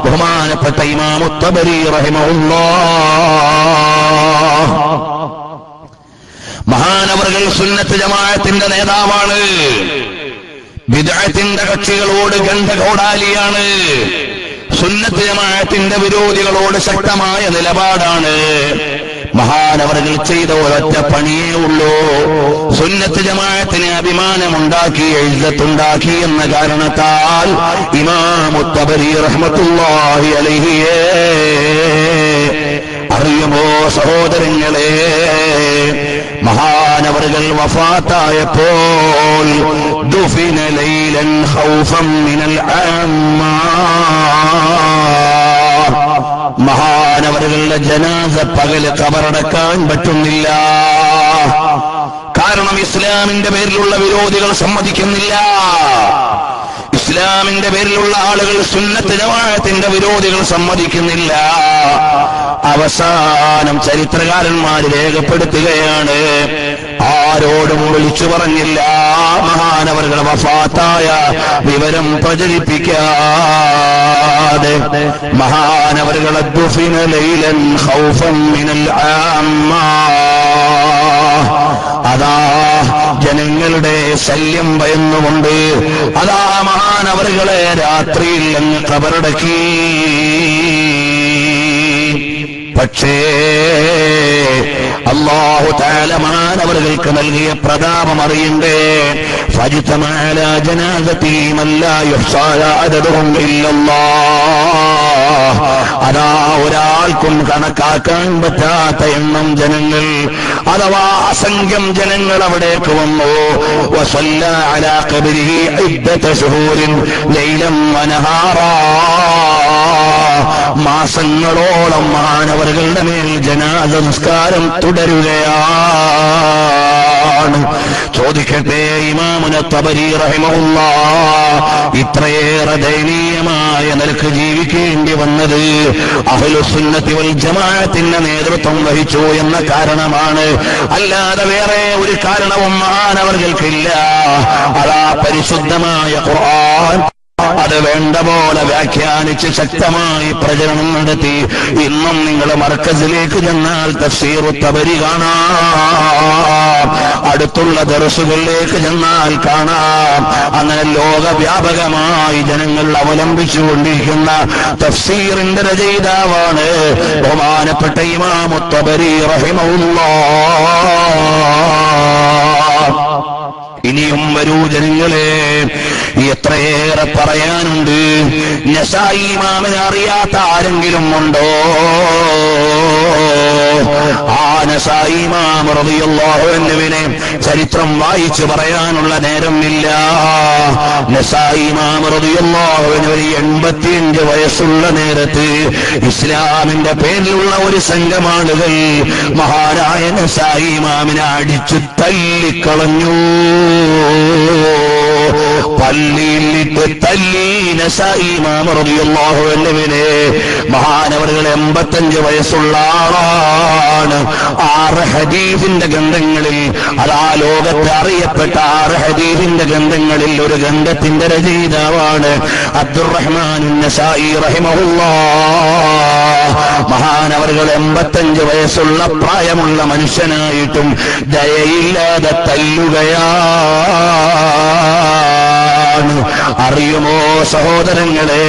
ബഹുമാനപ്പെട്ട ഇമാം തബരി റഹിമഹുല്ലാഹ്. മഹാനവർകൾ സുന്നത്ത് ജമാഅത്തിന്റെ നേതാവാണ്. ബിദ്അത്തിന്റെ കക്ഷികളോട് ഗന്ധകോടാലിയാണ്. സുന്നത്ത് ജമാഅത്തിന്റെ വിരോധികളോട് ശക്തമായ നിലപാടാണ്. മഹാനവർകൾ ചെയ്ത ഒരൊറ്റ പണിയേ ഉള്ളൂ. സുന്നത്ത് ജമാഅത്തിന് അഭിമാനമുണ്ടാക്കി, ഇസ്സത്തുണ്ടാക്കി എന്ന കാരണത്താൽ ഇമാം തബരി റഹ്മത്തുള്ളാഹി അലൈഹിയെ അറിയുമോ സഹോദരങ്ങളെ? മഹാനവറുകൾ വഫാത്തായപ്പോൾ ദുഫിന ലൈലൻ ഖൗഫൻ മിനൽ ആമ്മാ, മഹാനവറുകളുടെ ജനാസ പകല് ഖബറടക്കാൻ പറ്റുന്നില്ല. കാരണം ഇസ്ലാമിന്റെ പേരിലുള്ള വിരോധികൾ സമ്മതിക്കുന്നില്ല. ഇസ്ലാമിന്റെ പേരിലുള്ള ആളുകൾ, സുന്നത്ത് ജമാഅത്തിന്റെ വിരോധികൾ സമ്മതിക്കുന്നില്ല. അവസാനം ചരിത്രകാരന്മാർ രേഖപ്പെടുത്തുകയാണ്, ആരോടും വിളിച്ചു പറഞ്ഞില്ല, മഹാനവറുകൾ വഫാത്തായ വിവരം പ്രചരിപ്പിക്കാതെ മഹാനവറുകൾ ദുഫിന ലൈലൻ ഖൗഫൻ മിനൽ ആമ്മാ, അതാ ജനങ്ങളുടെ ശല്യം ഭയന്നുകൊണ്ട് അതാ മഹാനവറുകളെ രാത്രിയിൽ അങ്ങ് ഖബറടക്കി. പക്ഷേ അല്ലാഹു തആല മഹാനവറുകൾക്ക് നൽകിയ പ്രതാപം അറിയണ്ടേ? ഫജ്തമഅ അലാ ജനാസതി മൻ ലാ യുഹ്സാ അദദുഹും ഇല്ലല്ലാഹ്, അതാ ഒരാൾക്കും കണക്കാക്കാൻ പറ്റാത്ത എണ്ണം ജനങ്ങൾ, അഥവാ അസംഖ്യം ജനങ്ങൾ അവിടേക്ക് വന്നു. വസല്ല അലാ ഖബരിഹി ഇദ്ദത ശുഹൂരിൻ ലൈലൻ വനഹാറാ, മാസങ്ങളോളം മഹാനവറുകളുടെ മേൽ ജനാസ നിസ്കാരം തുടരുകയാണ്. ചോദിക്കട്ടെ, ഇമാമുന തബരി റഹിമഹുല്ലാഹ് ഇത്രയേറെ ദയനീയമായ നിലക്ക് ജീവിക്കേണ്ടി വന്നത് അഹ്ലുസുന്നത്തി വൽ ജമാഅത്തിന്റെ നേതൃത്വം വഹിച്ചു എന്ന കാരണമാണ്. അല്ലാതെ വേറെ ഒരു കാരണവും മഹാനവർകൾക്കില്ല. അതാ പരിശുദ്ധമായ ഖുർആൻ അത് വേണ്ട പോലെ വ്യാഖ്യാനിച്ച് ശക്തമായി പ്രചരണം നടത്തി. ഇന്നും നിങ്ങൾ മർക്കസിലേക്ക് ചെന്നാൽ തഫ്സീറു തബരി കാണാം, അടുത്തുള്ള ദർസുകളിലേക്ക് ചെന്നാൽ കാണാം. അങ്ങനെ ലോകവ്യാപകമായി ജനങ്ങൾ അവലംബിച്ചുകൊണ്ടിരിക്കുന്ന തഫ്സീറിന്റെ രചയിതാവാണ് ബഹുമാനപ്പെട്ട ഇമാം തബരി റഹിമഹുല്ലാഹ്. ഇനിയും വരൂ ജനങ്ങളെ, എത്രയേറെ പറയാനുണ്ട്. നസായി ഇമാമിനെ അറിയാത്ത ആരെങ്കിലും ഉണ്ടോ? ആ നസായി ഇമാം റളിയല്ലാഹു അൻഹുവിനെ ചരിത്രം വായിച്ചു പറയാനുള്ള നേരമില്ല. നസായി ഇമാം റളിയല്ലാഹു അൻഹു 85 വയസ്സുള്ള നേരത്ത് ഇസ്ലാമിന്റെ പേരിലുള്ള ഒരു സംഘം ആളുകൾ മഹാനായ നസായി ഇമാമിനെ അടിച്ചു തല്ലിക്കളഞ്ഞു. പള്ളിയിലിട്ട് തല്ലി നസായി ഇമാം റളിയല്ലാഹു അൻഹുവിനെ. മഹാനവറുകൾ 85 വയസ്സുള്ള ആളാണ്. 6 ഹദീസിന്റെ ഗ്രന്ഥങ്ങളിൽ, അതാ ലോകത്തെ അറിയപ്പെട്ട 6 ഹദീസിന്റെ ഗ്രന്ഥങ്ങളിൽ ഒരു ഗ്രന്ഥത്തിന്റെ രചയിതാവാണ് അബ്ദുറഹ്മാൻ നസായി റഹിമഹുല്ലാഹ്. മഹാനവറുകൾ 85 വയസ്സുള്ള പ്രായമുള്ള മനുഷ്യനായിട്ടും ദയയില്ലാതെ തല്ലുകയാണ്. അറിയുമോ സഹോദരങ്ങളെ,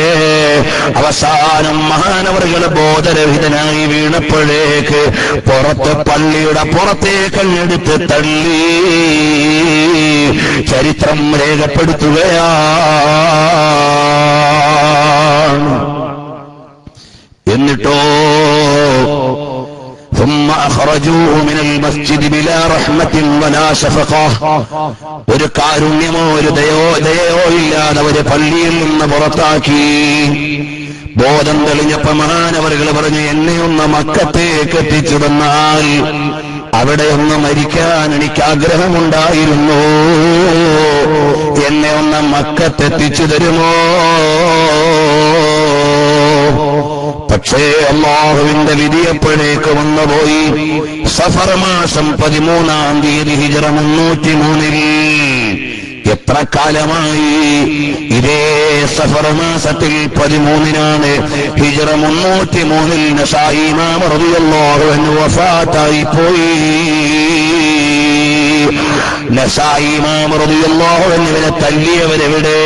അവസാനം മഹാനവറുകൾ ബോധരഹിതനായി വീണപ്പോഴേക്ക് പുറത്ത് പള്ളിയുടെ പുറത്തേക്കങ്ങെടുത്ത് തള്ളി ചരിത്രം രേഖപ്പെടുത്തുകയാണ്. എന്നിട്ടോ ثم أخرجوه من المسجد بلا رحمة ولا شفقة, ഒരു കാരുണ്യമോ ഒരു ദയയോ ഇല്ലാതെ അവരെ പള്ളിയിൽ നിന്ന് പുറത്താക്കി. ബോധം തെളിഞ്ഞപ്പോ മഹാനവറുകൾ പറഞ്ഞു, എന്നെ ഒന്ന് മക്കത്തേക്ക് എത്തിച്ചു തന്നാൽ അവിടെ ഒന്ന് മരിക്കാൻ എനിക്ക് ആഗ്രഹമുണ്ടായിരുന്നു, എന്നെ ഒന്ന് മക്കത്തെത്തിച്ചു തരുമോ? പക്ഷേ അല്ലാഹുവിന്റെ വിധിയപ്പോഴേക്ക് വന്നുപോയി. സഫർ മാസം 13-ാം തീയതി ഹിജ്റ 303 എത്ര കാലമായി? ഇതേ സഫർ മാസത്തിൽ 13-നാണ് ഹിജ്റ 303 നസായി ഇമാം റളിയല്ലാഹു അൻഹു വഫാത്തായി പോയി. നസായി ഇമാം റളിയല്ലാഹു അൻഹുവിനെ തല്ലിയവരെവിടെ?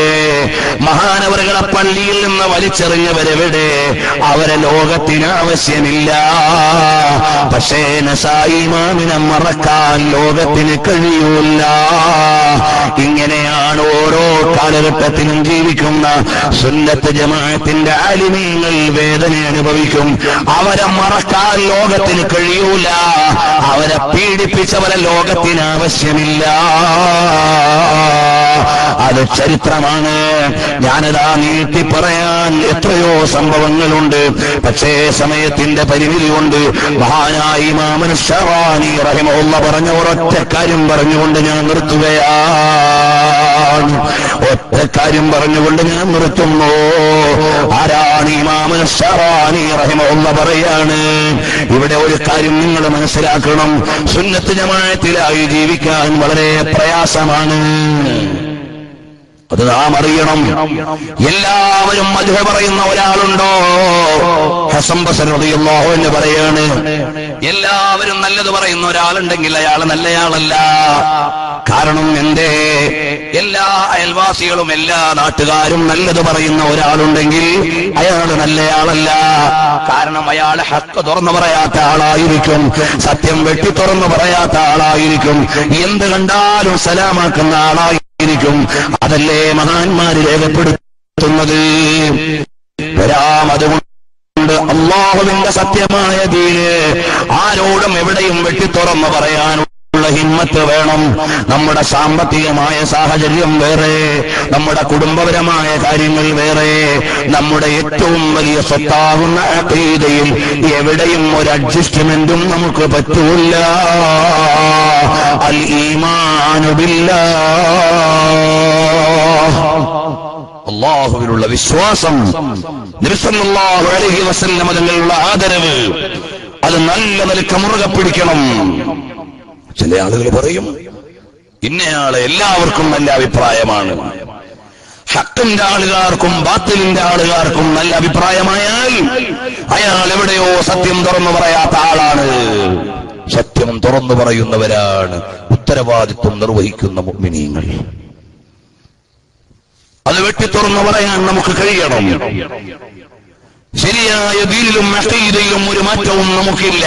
മഹാനവറുകളെ പള്ളിയിൽ നിന്ന് വലിച്ചെറിഞ്ഞവരെവിടെ? അവരെ ലോകത്തിന് ആവശ്യമില്ല. പക്ഷേ നസായി ഇമാമിനെ മറക്കാൻ ലോകത്തിന് കഴിയൂല. ഇങ്ങനെയാണ് ഓരോ കാലഘട്ടത്തിലും ജീവിക്കുന്ന സുന്നത്ത് ജമാഅത്തിന്റെ ആലിമീങ്ങൾ വേദന അനുഭവിക്കും. അവരെ മറക്കാൻ ലോകത്തിന് കഴിയൂല. അവരെ പീഡിപ്പിച്ചവരെ ലോകത്തിന് ആവശ്യമില്ല. അത് ചരിത്രമാണ്. ഞാനതാ നീട്ടി പറയാൻ എത്രയോ സംഭവങ്ങളുണ്ട്. പക്ഷേ സമയത്തിന്റെ പരിമിതി കൊണ്ട് മഹാനായ ഇമാം ശറാനി റഹിമഹുല്ലാഹ് പറഞ്ഞ ഒരൊറ്റ കാര്യം പറഞ്ഞുകൊണ്ട് ഞാൻ നിർത്തുകയാണ്. ഒറ്റ കാര്യം പറഞ്ഞുകൊണ്ട് ഞാൻ നിർത്തുന്നു. ആരാണ് ഇമാം ശറാനി റഹിമഹുല്ലാഹ് പറയാണ്, ഇവിടെ ഒരു കാര്യം നിങ്ങൾ മനസ്സിലാക്കണം. സുന്നത്ത് ജമാഅത്തിലായി ജീവിക്കാൻ വളരെ പ്രയാസമാണ്. അത് നാം അറിയണം. എല്ലാവരും മദ്ഹ് പറയുന്ന ഒരാളുണ്ടോ? ഹസൻ ബസരി റളിയല്ലാഹു അൻഹു പറയാണ്, എല്ലാവരും നല്ലത് പറയുന്ന ഒരാളുണ്ടെങ്കിൽ അയാൾ നല്ലയാളല്ല. കാരണം എന്തേ? എല്ലാ അയൽവാസികളും എല്ലാ നാട്ടുകാരും നല്ലത് പറയുന്ന ഒരാളുണ്ടെങ്കിൽ അയാൾ നല്ലയാളല്ല. കാരണം അയാൾ ഹക്ക് തുറന്നു പറയാത്ത ആളായിരിക്കും, സത്യം വെട്ടി തുറന്നു പറയാത്ത ആളായിരിക്കും, എന്ത് കണ്ടാലും സലാമാക്കുന്ന ആളായിരിക്കും. അതല്ലേ മഹാന്മാര് രേഖപ്പെടുത്തുന്നത്. അതുകൊണ്ട് അല്ലാഹുവിന്റെ സത്യമായ ദീന് ആരോടും എവിടെയും വെട്ടിത്തുറന്ന് പറയാനുള്ള ഹിമ്മത്ത് വേണം. നമ്മുടെ സാമ്പത്തികമായ സാഹചര്യം വേറെ, നമ്മുടെ കുടുംബപരമായ കാര്യങ്ങൾ വേറെ, നമ്മുടെ ഏറ്റവും വലിയ സ്വത്താകുന്ന അഖീദയിൽ എവിടെയും ഒരു അഡ്ജസ്റ്റ്മെന്റും നമുക്ക് പറ്റൂല. അൽ ഈമാനു ബില്ലാഹ്, അല്ലാഹുവിലുള്ള വിശ്വാസം, നബി സല്ലല്ലാഹു അലൈഹി വസല്ലം തങ്ങളുള്ള ആദരവ്, അത് നല്ല നിലക്ക് മുറുകെ പിടിക്കണം. ചില ആളുകൾ പറയും ഇന്നയാളെ എല്ലാവർക്കും നല്ല അഭിപ്രായമാണ്. ഹക്കിന്റെ ആളുകാർക്കും ബാത്തിലിന്റെ ആളുകാർക്കും നല്ല അഭിപ്രായമായാൽ അയാൾ എവിടെയോ സത്യം തുറന്നു പറയാത്ത ആളാണ്. സത്യം തുറന്നു പറയുന്നവരാണ് ഉത്തരവാദിത്വം നിർവഹിക്കുന്ന മുഅ്മിനീങ്ങൾ. അത് വെട്ടിത്തുറന്നു പറയാൻ നമുക്ക് കഴിയണം. ശരിയായ ദീനിലും അഖീദയിലും ഒരു മാറ്റവും നമുക്കില്ല.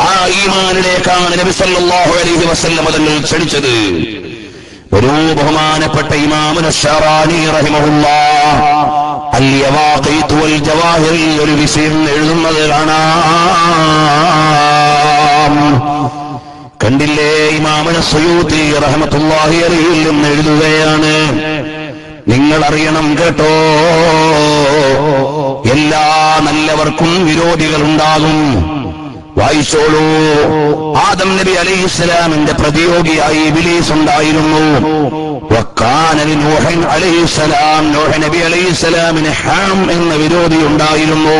ആ ഈമാനിലേക്കാണ് നബി സല്ലല്ലാഹു അലൈഹി വസല്ലം തങ്ങൾ ക്ഷണിച്ചത്. ഒരു ബഹുമാനപ്പെട്ട ഇമാം ശറാനി റഹിമഹുല്ലാഹ് അൽ യവാഖീത് വൽ ജവാഹിർ ഒരു വിഷയം എഴുതുന്നത് കാണാം. കണ്ടില്ലേ, ഇമാം സുയൂത്തി റഹ്മത്തുള്ളാഹി അലൈഹിൽ നിന്ന് എഴുതുകയാണ്, നിങ്ങൾ അറിയണം കേട്ടോ, എല്ലാ നല്ലവർക്കും വിരോധികൾ ഉണ്ടാകും. വായിച്ചോളൂ. ആദം നബി അലൈഹിസ്സലാമിന്റെ പ്രതിയോഗിയായി ഇബ്ലീസ് ഉണ്ടായിരുന്നു. വക്കാന നൂഹ് അലൈഹിസ്സലാം, നൂഹ് നബി അലൈഹിസ്സലാമിന് ഹാം എന്ന വിരോധി ഉണ്ടായിരുന്നു.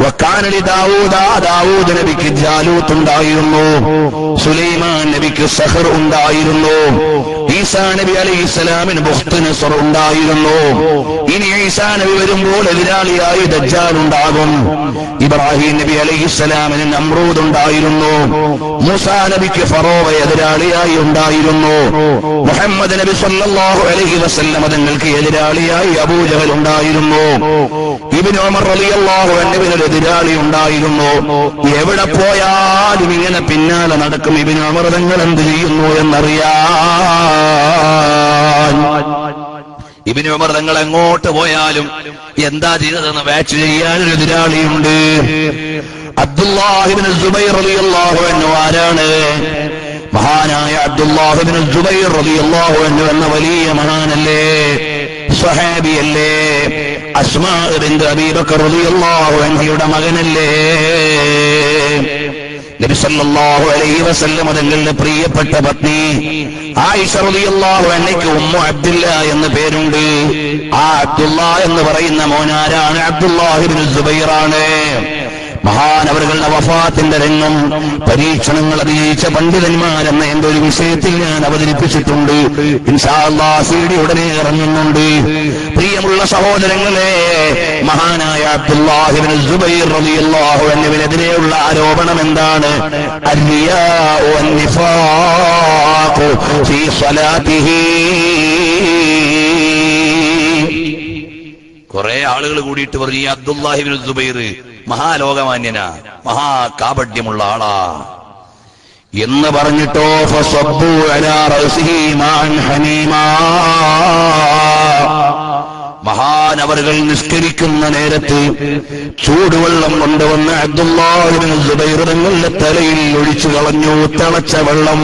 വക്കാന ദാവൂദ, ദാവൂദ് നബിക്ക് ജാലൂത്ത് ഉണ്ടായിരുന്നു. സുലൈമാൻ നബിക്ക് സഹർ ഉണ്ടായിരുന്നു. ഈസാ നബി അലൈഹിസ്സലാമിന് ബുഖ്ത് നസർ ഉണ്ടായിരുന്നു. ഇനി ഈസാ നബി വരുമ്പോൾ എതിരാളിയായി ദജ്ജാൽ ഉണ്ടാകും. ഇബ്രാഹിം നബി അലൈഹിസ്സലാമിന് നമ്രൂദ് ഉണ്ടായിരുന്നു. മൂസാ നബിക്ക് ഫറോവ എതിരാളിയായി ഉണ്ടായിരുന്നു. മുഹമ്മദ് നബി സല്ലല്ലാഹു അലൈഹി വസല്ലം തങ്ങൾക്ക് എതിരാളിയായി അബൂജഹൽ ഉണ്ടായിരുന്നു. ഇബ്നു ഉമർ റളിയല്ലാഹു അൻഹുവിന് എതിരാളി ഉണ്ടായിരുന്നു. എവിടെ പോയാലും ഇങ്ങനെ പിന്നാലെ നടക്കും. ഇബ്നു ഉമർ തങ്ങൾ എന്ത് ചെയ്യുന്നു എന്നറിയാൻ. ഇബ്നു ഉമർ തങ്ങൾ എങ്ങോട്ട് പോയാലും എന്താ ചെയ്തതെന്ന് വാച്ച് ചെയ്യാൻ ഒരു എതിരാളിയുണ്ട്. അബ്ദുല്ലാഹ് ഇബ്നു സുബൈർ റളിയല്ലാഹു അൻഹു ആരാണ്? മഹാനായ അബ്ദുല്ലാഹ് ഇബ്നു സുബൈർ റളിയല്ലാഹു അൻഹു എന്ന വലിയ മഹാനല്ലേ, സ്വഹാബിയല്ലേ, അസ്മാ ബിൻത് അബീ ബക്കർ റളിയല്ലാഹു അൻഹയുടെ മകനല്ലേ. നബി സല്ലല്ലാഹു അലൈഹി വസല്ലം തങ്ങളുടെ പ്രിയപ്പെട്ട പത്നി ആയിഷ റളിയല്ലാഹു അൻഹയ്ക്ക് ഉമ്മു അബ്ദുല്ല എന്ന പേരുണ്ട്. ആ അബ്ദുല്ല എന്ന് പറയുന്ന മോനാരാണ്? അബ്ദുല്ലാഹ് ഇബ്നു സുബൈറാണ്. മഹാനവറുകളുടെ വഫാത്തിന്റെ രംഗം പരീക്ഷണങ്ങൾ അതിജയിച്ച പണ്ഡിതന്മാരെന്ന എന്റെ ഒരു വിഷയത്തിൽ ഞാൻ അവതരിപ്പിച്ചിട്ടുണ്ട്. ഇൻഷാ അല്ലാഹ് സീഡി ഉടനെ ഇറങ്ങുന്നുണ്ട്. പ്രിയമുള്ള സഹോദരങ്ങളെ, മഹാനായ അബ്ദുല്ലാഹി ഇബ്നു സുബൈർ റളിയല്ലാഹു അൻഹുവിനെതിരെയുള്ള ആരോപണം എന്താണ്? അർരിയാഉ വന്നിഫാഖു ഫീ സ്വലാത്തിഹി. കുറെ ആളുകൾ കൂടിയിട്ട് പറഞ്ഞു ഈ അബ്ദുല്ലാഹി ഇബ്നു സുബൈർ മഹാലോകമാന്യനാ, മഹാകാപഢ്യമുള്ള ആളാ എന്ന് പറഞ്ഞിട്ടോ ഫസബ്ബു അലാ റഅസിഹി മാൻ ഹമീമാ. മഹാനവറുകൾ നിസ്കരിക്കുന്ന നേരത്ത് ചൂടുവെള്ളം കൊണ്ടുവന്ന് അബ്ദുല്ലാഹി ഇബ്നു സുബൈർ തങ്ങളുടെ തലയിൽ ഒഴിച്ചു കളഞ്ഞു. തിളച്ച വെള്ളം.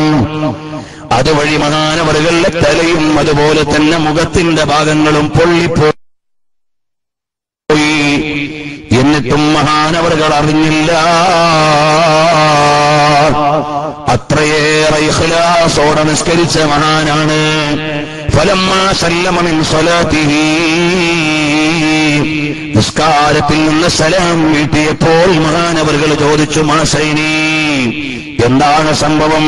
അതുവഴി മഹാനവറുകളുടെ തലയും അതുപോലെ തന്നെ മുഖത്തിന്റെ ഭാഗങ്ങളും പൊള്ളിപ്പോയി. എന്നിട്ടും മഹാനവറുകൾ അറിഞ്ഞില്ല. അത്രയേറെ ഇഖ്ലാസോടെ നിസ്കരിച്ച മഹാനാണ്. ഫലമ്മാ സല്ലമ മിൻ സ്വലാത്തിഹി, നിസ്കാരത്തിൽ നിന്ന് സലാം വീട്ടിയപ്പോൾ മഹാനവറുകൾ ചോദിച്ചു, മാസൈനി, എന്താണ് സംഭവം?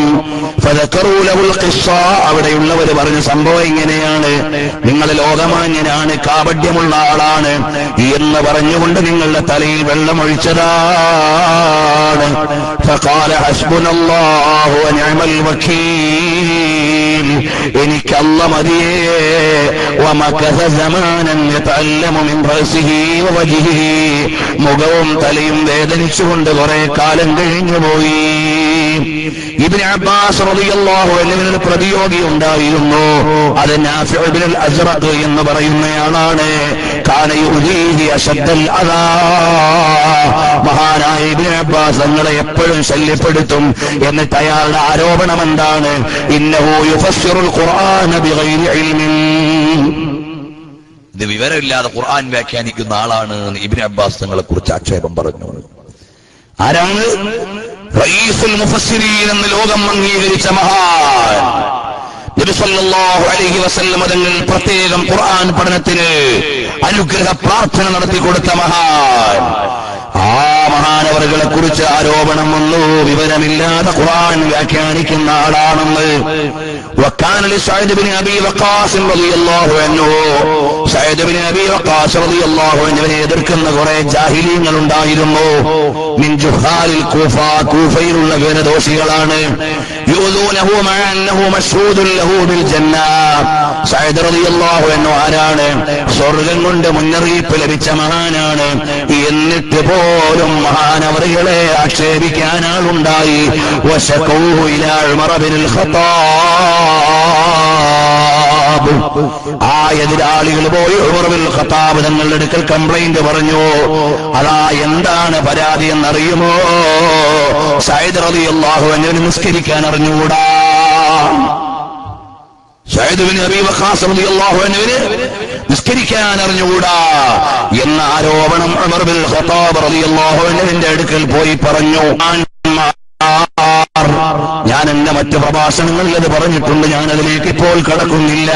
ഫദക്കറൂ ലഹുൽ ഖിസ്സ, അവിടെയുള്ളവർ പറഞ്ഞ സംഭവം ഇങ്ങനെയാണ്, നിങ്ങൾ ലോകമാന്യനാണ്, കാപഢ്യമുള്ള ആളാണ് എന്ന് പറഞ്ഞുകൊണ്ട് നിങ്ങളുടെ തലയിൽ വെള്ളമൊഴിച്ചതാണ്. ഫഖാല ഹസ്ബുനല്ലാഹു വനിഅമൽ വകീൽ, എനിക്ക് അല്ലാഹ് മതിയേ. വമകസ സമാനൻ യതഅല്ലമു മിൻ റഅസിഹി വവജ്ഹിഹി, മുഖവും തലയും വേദനിച്ചുകൊണ്ട് കുറെ കാലം കഴിഞ്ഞുപോയി. ഇബ്നു അബ്ബാസ് റളിയല്ലാഹു അൻഹുവിന് പ്രതിയോഗി ഉണ്ടായിരുന്നു. അത് നാഫിഉ ഇബ്നുൽ അസ്റഖ് എന്ന് പറയുന്നയാളാണ്. കാന യുദീഹി അശദ്ദൽ അദാ, മഹാനായ ഇബ്നു അബ്ബാസ് തങ്ങളെ എപ്പോഴും ശല്യപ്പെടുത്തും. എന്നിട്ട് അയാളുടെ ആരോപണം എന്താണ്? ഇന്നഹു യുഫസ്സിറുൽ ഖുർആന ബിഗൈരി ഇൽമിൻ, ഇത് വിവരമില്ലാതെ ഖുർആൻ വ്യാഖ്യാനിക്കുന്ന ആളാണ് ഇബ്നു അബ്ബാസ് തങ്ങളെ കുറിച്ച് ആക്ഷേപം പറഞ്ഞു. ആരാണ്? റഈസുൽ മുഫസ്സിരീൻ എന്ന് ലോകം അംഗീകരിച്ച മഹാൻ നബി സല്ലല്ലാഹു അലൈഹി വസല്ലം തങ്ങൾ പ്രത്യേകം ഖുർആൻ പഠനത്തിന് അനുഗ്രഹ പ്രാർത്ഥന നടത്തി കൊടുത്ത മഹാൻ. ആ മഹാനവറുകളെ കുറിച്ച് ആരോപണം വന്നു, വിവരമില്ലാതെ ഖുർആൻ വ്യാഖ്യാനിക്കുന്ന ആളാണെന്ന്. വക്കാന ലിസഅദ് ഇബ്നു അബീ വഖാസ് റളിയല്ലാഹു അൻഹു, സഅദ് ഇബ്നു അബീ വഖാസ് റളിയല്ലാഹു അൻഹുവിനെ എതിർക്കുന്ന കുറെ ജാഹിലീങ്ങൾ ഉണ്ടായിരുന്നു. മിൻ ജുഹാലിൽ കൂഫ, കൂഫയിലുള്ള വേദദോഷികളാണ്. യൂദൂനഹു മഅ അന്നഹു മശ്ഹൂദുൻ ലഹു ബിൽ ജന്ന, സഅദ് റളിയല്ലാഹു അൻഹു ആരാണ്? സ്വർഗ്ഗം കൊണ്ട് മുന്നറിയിപ്പ് ലഭിച്ച മഹാനാണ്. എന്നിട്ട് പോലും മഹാനവറുകളെ ആക്ഷേപിക്കാൻ ആളുണ്ടായി. വശഖൂഹു ഇലാ ഉമർ ഇബ്നുൽ ഖത്താബ്, ആ എതിരാളികൾ പോയി ഉമർ ഇബ്നുൽ ഖത്താബ് തങ്ങളുടെ അടുക്കൽ കംപ്ലൈന്റ് പറഞ്ഞു. അതാ എന്താണ് പരാതി എന്നറിയുമോ? സഅദ് റളിയല്ലാഹു അൻഹു നിസ്കരിക്കാൻ അറിഞ്ഞുകൂടാ. സഅദ് ഇബ്നു അബീ വഖാസ് റളിയല്ലാഹു അൻഹുവിന് നിസ്കരിക്കാൻ അറിഞ്ഞുകൂടാ എന്ന ആരോപണം ഉമർ ഇബ്നുൽ ഖത്താബ് റളിയല്ലാഹു അൻഹുവിന്റെ അടുക്കൽ പോയി പറഞ്ഞു. ഞാൻ എന്റെ മറ്റു പ്രഭാഷണങ്ങളിൽ അത് പറഞ്ഞിട്ടുണ്ട്, ഞാൻ അതിലേക്ക് ഇപ്പോൾ കടക്കുന്നില്ല.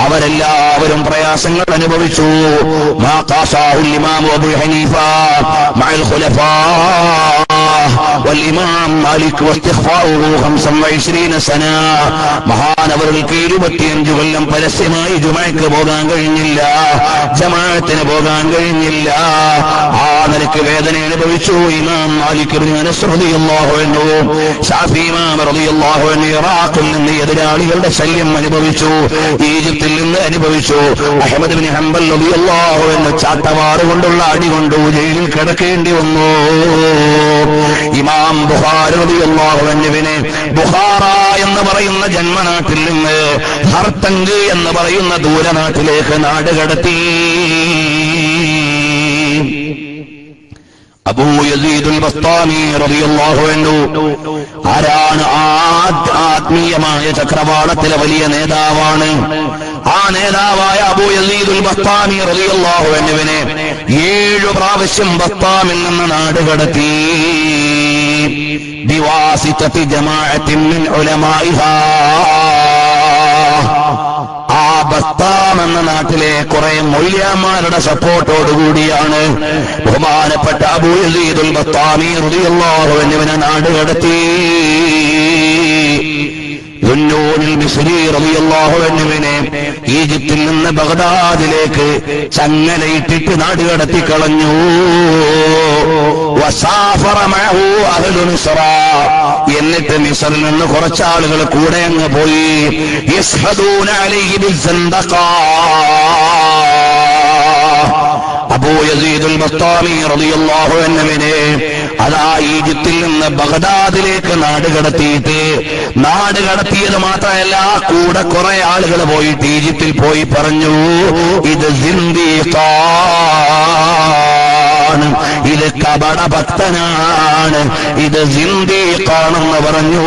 അവരെല്ലാവരും പ്രയാസങ്ങൾ അനുഭവിച്ചു. മാ ഖാസാഹുൽ ഇമാം അബൂ ഹനീഫ മഅൽ ഖുലഫാ والإمام مالك واستخفاؤه 25 سنة. മഹാനവറുകൾക്ക് 25 കൊല്ലം പരസ്യമായി ജുമഅക്ക് പോകാൻ കഴിഞ്ഞില്ല, ജമാഅത്തിന് പോകാൻ കഴിഞ്ഞില്ല. ആ നിലയ്ക്ക് വേദന അനുഭവിച്ചു. ഇമാം മാലിക് ഇബ്നു അനസ് റളിയല്ലാഹു അൻഹു, ശാഫി ഇമാം റളിയല്ലാഹു അൻഹു ഇറാഖിൽ നിന്ന് എതിരാളികളുടെ ശല്യം അനുഭവിച്ചു, ഈജിപ്തിൽ നിന്ന് അനുഭവിച്ചു. അഹ്മദ് ഇബ്നു ഹംബൽ റളിയല്ലാഹു അൻഹു ചാട്ടവാറ് കൊണ്ടുള്ള അടി കൊണ്ടു ജയിലിൽ കിടക്കേണ്ടി വന്നു. ഇമാം ബുഖാരി റളിയല്ലാഹു അൻഹുവിനെ ബുഖാറ എന്ന് പറയുന്ന ജന്മനാട്ടിൽ നിന്ന് ഹർതങ്ക് എന്ന് പറയുന്ന ദൂരനാട്ടിലേക്ക് നാട് കടത്തി. അബൂ യസീദുൽ ബസ്താമി റളിയല്ലാഹു അൻഹു ആരാണ്? ആത്മീയമായ ചക്രവാളത്തിലെ വലിയ നേതാവാണ്. ആ നേതാവായ അബൂ യസീദുൽ ബസ്താമി റളിയല്ലാഹു അൻഹുവിനെ 7 പ്രാവശ്യം ബസ്താമിൽ നിന്ന് നാട് കടത്തി. ബിവാസിതതി ജമാഅത്തിൻ മിൻ ഉലമാഇഹാ, ആ ഹത്താം എന്ന നാട്ടിലെ കുറെ മൗലവിമാരുടെ സപ്പോർട്ടോടുകൂടിയാണ് ബഹുമാനപ്പെട്ട അബൂ യസീദുൽ ബത്താമി റളിയല്ലാഹു അൻഹുവിനെ നാട് കടത്തി. ദുന്നൂനുൽ മിസ്രി റളിയല്ലാഹു അൻഹുവിനെ ഈജിപ്തിൽ നിന്ന് ബഗ്ദാദിലേക്ക് ചങ്ങലയിട്ടിട്ട് നാട് കടത്തി കളഞ്ഞു. വസാഫറ മഅഹു അഹ്ലു മിസ്ര, എന്നിട്ട് മിസ്രിൽ നിന്ന് കുറച്ചാളുകൾ കൂടെ അങ്ങ് പോയി. യസ്ഹദൂന അലൈഹി ബിസ്സൻദഖ, അബൂ യസീദുൽ ബസ്താമി റളിയല്ലാഹു അൻഹുവിനെ അതാ ഈജിപ്തിൽ നിന്ന് ബഗ്ദാദിലേക്ക് നാട് കടത്തിയത് മാത്രമല്ല, കൂടെ കുറെ ആളുകൾ പോയിട്ട് ഈജിപ്തിൽ പോയി പറഞ്ഞു, ഇത് സിന്ദീഖാണ്, ഇത് കപടഭക്തനാണ്, ഇത് സിന്ദീഖാണെന്ന് പറഞ്ഞു.